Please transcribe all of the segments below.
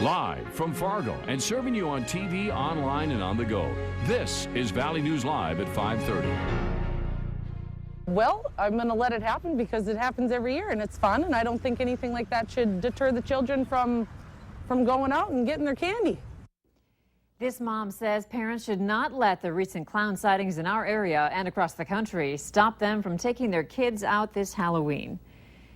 Live from Fargo and serving you on TV, online, and on the go. This is Valley News Live at 5:30. Well, I'm going to let it happen because it happens every year and it's fun, and I don't think anything like that should deter the children from going out and getting their candy. This mom says parents should not let the recent clown sightings in our area and across the country stop them from taking their kids out this Halloween.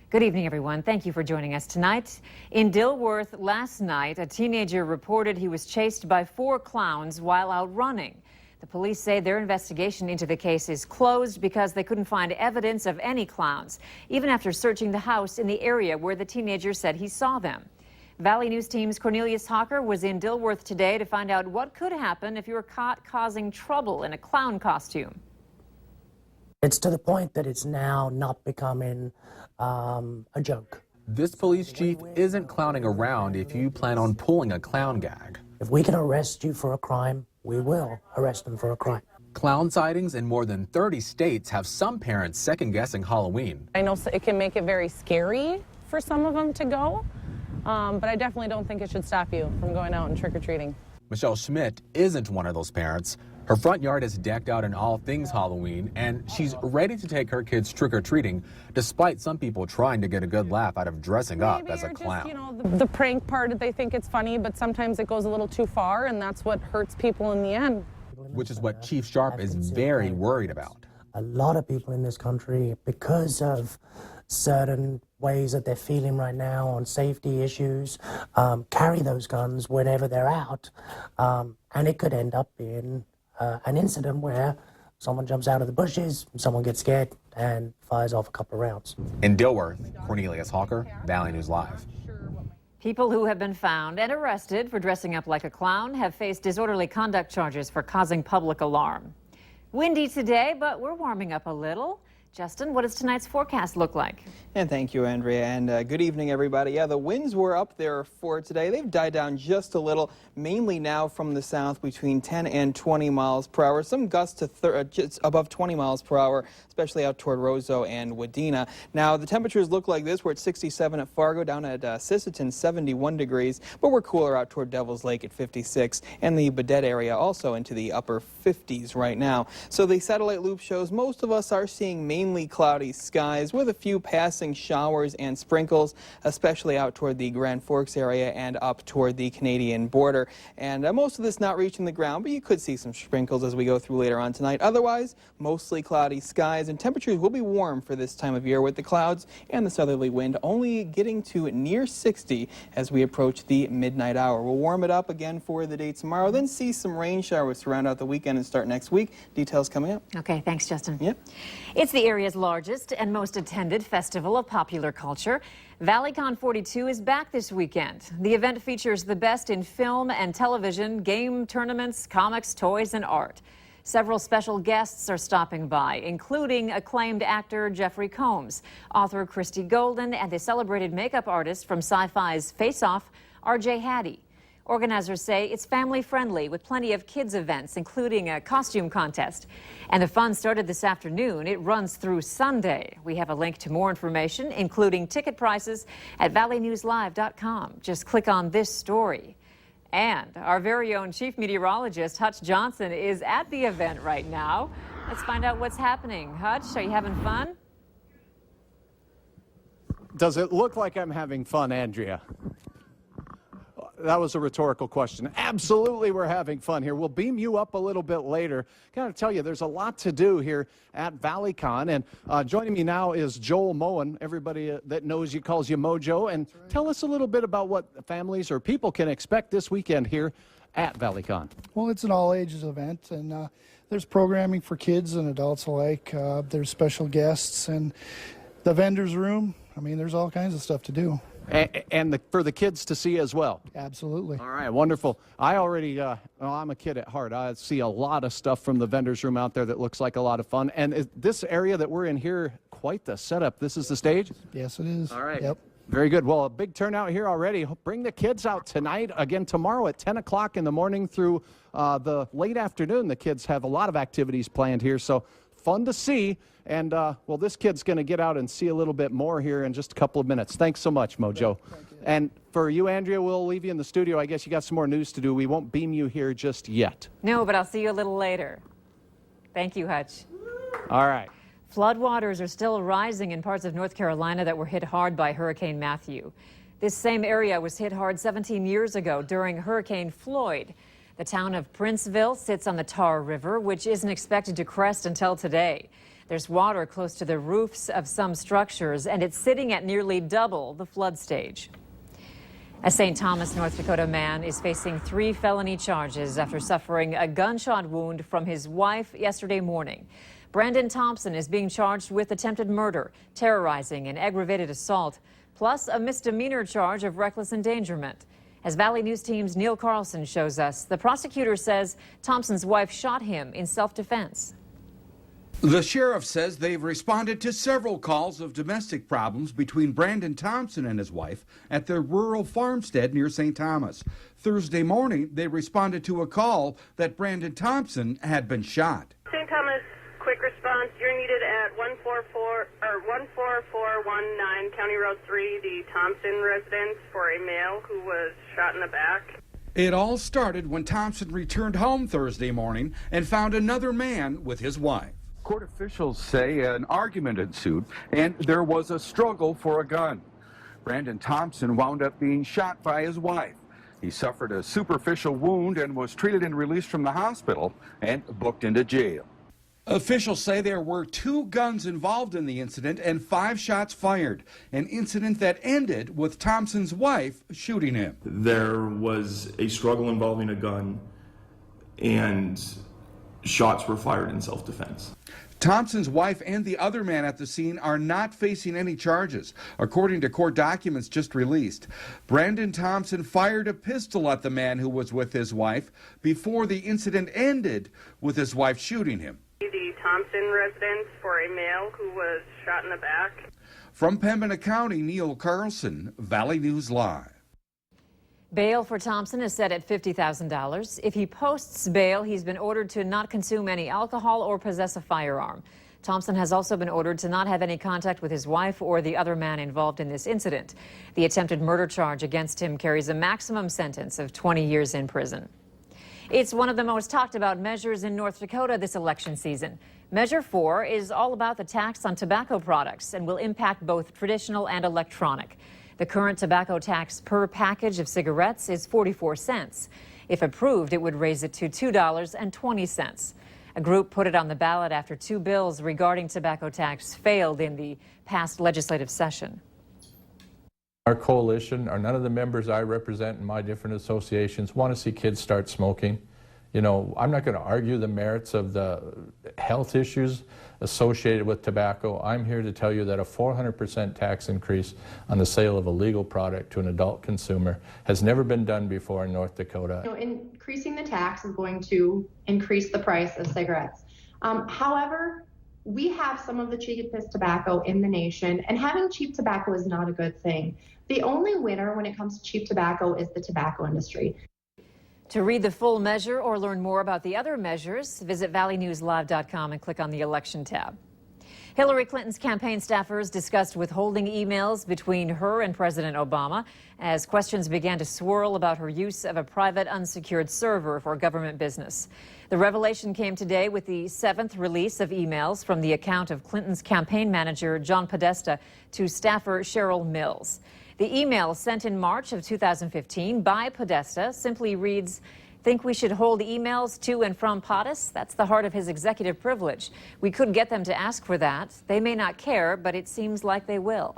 Good evening, everyone. Thank you for joining us tonight. In Dilworth last night, a teenager reported he was chased by 4 clowns while out running. The police say their investigation into the case is closed because they couldn't find evidence of any clowns, even after searching the house in the area where the teenager said he saw them. Valley News Team's Cornelius Hawker was in Dilworth today to find out what could happen if you were caught causing trouble in a clown costume. It's to the point that it's now not becoming a joke. This police chief isn't clowning around if you plan on pulling a clown gag. If we can arrest you for a crime, we will arrest them for a crime. Clown sightings in more than 30 states have some parents second-guessing Halloween. I know it can make it very scary for some of them to go, but I definitely don't think it should stop you from going out and trick-or-treating. Michelle Schmidt isn't one of those parents. Her front yard is decked out in all things Halloween, and she's ready to take her kids trick-or-treating, despite some people trying to get a good laugh out of dressing up as a clown. Just, you know, the prank part, they think it's funny, but sometimes it goes a little too far, and that's what hurts people in the end. Which is what Chief Sharp is very worried about. A lot of people in this country, because of certain ways that they're feeling right now on safety issues, carry those guns whenever they're out, and it could end up being an incident where someone jumps out of the bushes, someone gets scared, and fires off a couple of rounds. In Dilworth, Cornelius Hawker, Valley News Live. People who have been found and arrested for dressing up like a clown have faced disorderly conduct charges for causing public alarm. Windy today, but we're warming up a little. Justin, what does tonight's forecast look like? And thank you, Andrea, and good evening, everybody. Yeah, the winds were up there for today. They've died down just a little, mainly now from the south between 10 and 20 miles per hour. Some gusts to just above 20 miles per hour, especially out toward Roseau and Wadena. Now, the temperatures look like this. We're at 67 at Fargo, down at Sisseton, 71 degrees, but we're cooler out toward Devil's Lake at 56, and the Baudette area also into the upper 50s right now. So the satellite loop shows most of us are seeing mainly cloudy skies with a few passing showers and sprinkles, especially out toward the Grand Forks area and up toward the Canadian border. And most of this not reaching the ground, but you could see some sprinkles as we go through later on tonight. Otherwise, mostly cloudy skies, and temperatures will be warm for this time of year with the clouds and the southerly wind only getting to near 60 as we approach the midnight hour. We'll warm it up again for the day tomorrow, then see some rain showers to round out the weekend and start next week. Details coming up. Okay, thanks, Justin. Yep. It's the area's largest and most attended festival of popular culture. ValleyCon 42 is back this weekend. The event features the best in film and television, game tournaments, comics, toys, and art. Several special guests are stopping by, including acclaimed actor Jeffrey Combs, author Christy Golden, and the celebrated makeup artist from Sci-Fi's Face Off, R.J. Hattie. Organizers say it's family-friendly with plenty of kids events, including a costume contest. And the fun started this afternoon. It runs through Sunday. We have a link to more information, including ticket prices, at valleynewslive.com. Just click on this story. And our very own chief meteorologist, Hutch Johnson, is at the event right now. Let's find out what's happening. Hutch, are you having fun? Does it look like I'm having fun, Andrea? That was a rhetorical question. Absolutely, we're having fun here. We'll beam you up a little bit later. Got to tell you, there's a lot to do here at ValleyCon. And joining me now is Joel Moen. Everybody that knows you calls you Mojo. And tell us a little bit about what families or people can expect this weekend here at ValleyCon. Well, it's an all-ages event, and there's programming for kids and adults alike. There's special guests and the vendor's room. I mean, there's all kinds of stuff to do. And for the kids to see as well. Absolutely. All right, wonderful. I already, well, I'm a kid at heart. I see a lot of stuff from the vendor's room out there that looks like a lot of fun. And this area that we're in here, quite the setup. This is the stage? Yes, it is. All right. Yep. Very good. Well, a big turnout here already. Bring the kids out tonight. Again, tomorrow at 10 o'clock in the morning through the late afternoon. The kids have a lot of activities planned here. So fun to see. And, well, this kid's going to get out and see a little bit more here in just a couple of minutes. Thanks so much, Mojo. And for you, Andrea, we'll leave you in the studio. I guess you got some more news to do. We won't beam you here just yet. No, but I'll see you a little later. Thank you, Hutch. All right. Floodwaters are still rising in parts of North Carolina that were hit hard by Hurricane Matthew. This same area was hit hard 17 years ago during Hurricane Floyd. The town of Princeville sits on the Tar River, which isn't expected to crest until today. There's water close to the roofs of some structures, and it's sitting at nearly double the flood stage. A St. Thomas, North Dakota man is facing 3 felony charges after suffering a gunshot wound from his wife yesterday morning. Brandon Thompson is being charged with attempted murder, terrorizing, and aggravated assault, plus a misdemeanor charge of reckless endangerment. As Valley News Team's Neil Carlson shows us, the prosecutor says Thompson's wife shot him in self-defense. The sheriff says they've responded to several calls of domestic problems between Brandon Thompson and his wife at their rural farmstead near St. Thomas. Thursday morning, they responded to a call that Brandon Thompson had been shot. St. Thomas, quick response. You're needed at 14419 County Road 3, the Thompson residence, for a male who was shot in the back. It all started when Thompson returned home Thursday morning and found another man with his wife. Court officials say an argument ensued and there was a struggle for a gun. Brandon Thompson wound up being shot by his wife. He suffered a superficial wound and was treated and released from the hospital and booked into jail. Officials say there were 2 guns involved in the incident and 5 shots fired, an incident that ended with Thompson's wife shooting him. There was a struggle involving a gun and shots were fired in self-defense. Thompson's wife and the other man at the scene are not facing any charges, according to court documents just released. Brandon Thompson fired a pistol at the man who was with his wife before the incident ended with his wife shooting him. The Thompson residence, for a male who was shot in the back. From Pembina County, Neil Carlson, Valley News Live. Bail for Thompson is set at $50,000. If he posts bail, he's been ordered to not consume any alcohol or possess a firearm. Thompson has also been ordered to not have any contact with his wife or the other man involved in this incident. The attempted murder charge against him carries a maximum sentence of 20 years in prison. It's one of the most talked about measures in North Dakota this election season. Measure 4 is all about the tax on tobacco products and will impact both traditional and electronic. The current tobacco tax per package of cigarettes is 44 cents. If approved, it would raise it to $2.20. A group put it on the ballot after 2 bills regarding tobacco tax failed in the past legislative session. Our coalition, or none of the members I represent in my different associations, want to see kids start smoking. You know, I'm not going to argue the merits of the health issues associated with tobacco. I'm here to tell you that a 400% tax increase on the sale of a legal product to an adult consumer has never been done before in North Dakota. You know, increasing the tax is going to increase the price of cigarettes. However, we have some of the cheapest tobacco in the nation, and having cheap tobacco is not a good thing. The only winner when it comes to cheap tobacco is the tobacco industry. To read the full measure or learn more about the other measures, visit valleynewslive.com and click on the election tab. Hillary Clinton's campaign staffers discussed withholding emails between her and President Obama as questions began to swirl about her use of a private unsecured server for government business. The revelation came today with the 7th release of emails from the account of Clinton's campaign manager, John Podesta, to staffer Cheryl Mills. The email sent in March of 2015 by Podesta simply reads, "Think we should hold emails to and from POTUS? That's the heart of his executive privilege. We could get them to ask for that. They may not care, but it seems like they will."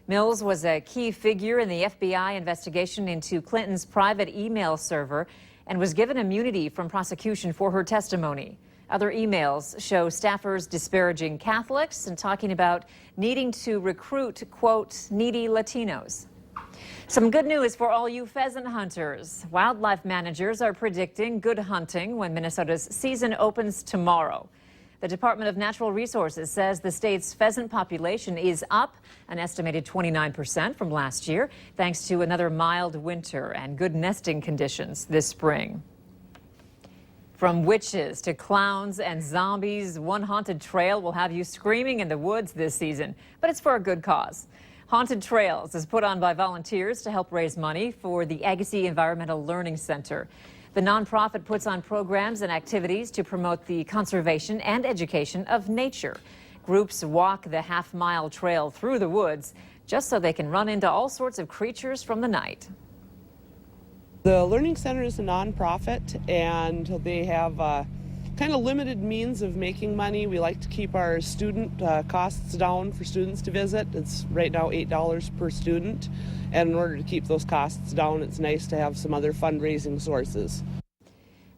Mills was a key figure in the FBI investigation into Clinton's private email server and was given immunity from prosecution for her testimony. Other emails show staffers disparaging Catholics and talking about needing to recruit, quote, needy Latinos. Some good news for all you pheasant hunters. Wildlife managers are predicting good hunting when Minnesota's season opens tomorrow. The Department of Natural Resources says the state's pheasant population is up an estimated 29% from last year, thanks to another mild winter and good nesting conditions this spring. From witches to clowns and zombies, one haunted trail will have you screaming in the woods this season, but it's for a good cause. Haunted Trails is put on by volunteers to help raise money for the Agassiz Environmental Learning Center. The nonprofit puts on programs and activities to promote the conservation and education of nature. Groups walk the half-mile trail through the woods just so they can run into all sorts of creatures from the night. The Learning Center is a nonprofit, and they have kind of limited means of making money. We like to keep our student costs down for students to visit. It's right now $8 per student, and in order to keep those costs down, it's nice to have some other fundraising sources.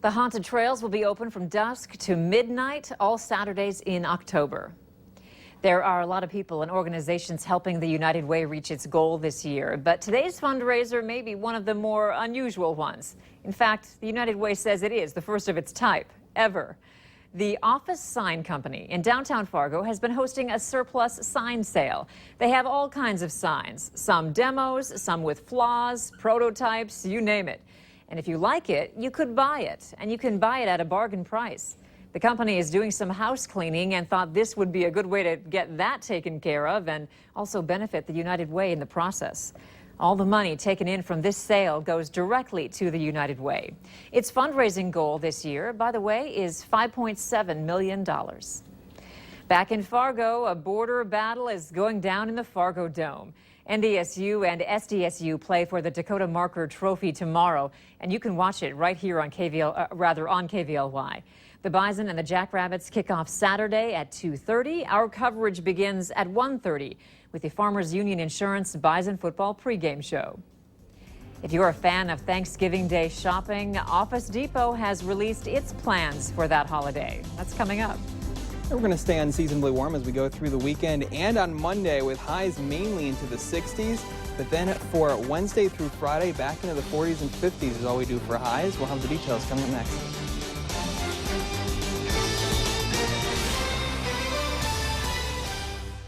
The Haunted Trails will be open from dusk to midnight all Saturdays in October. There are a lot of people and organizations helping the United Way reach its goal this year, but today's fundraiser may be one of the more unusual ones. In fact, the United Way says it is the first of its type ever. The Office Sign Company in downtown Fargo has been hosting a surplus sign sale. They have all kinds of signs, some demos, some with flaws, prototypes, you name it. And if you like it, you could buy it, and you can buy it at a bargain price. The company is doing some house cleaning and thought this would be a good way to get that taken care of and also benefit the United Way in the process. All the money taken in from this sale goes directly to the United Way. Its fundraising goal this year, by the way, is $5.7 million. Back in Fargo, a border battle is going down in the Fargo Dome. NDSU and SDSU play for the Dakota Marker Trophy tomorrow, and you can watch it right here on KVLY. The Bison and the Jackrabbits kick off Saturday at 2:30. Our coverage begins at 1:30 with the Farmers Union Insurance Bison football pregame show. If you're a fan of Thanksgiving Day shopping, Office Depot has released its plans for that holiday. That's coming up. We're going to stay unseasonably warm as we go through the weekend and on Monday with highs mainly into the 60s. But then for Wednesday through Friday, back into the 40s and 50s is all we do for highs. We'll have the details coming up next.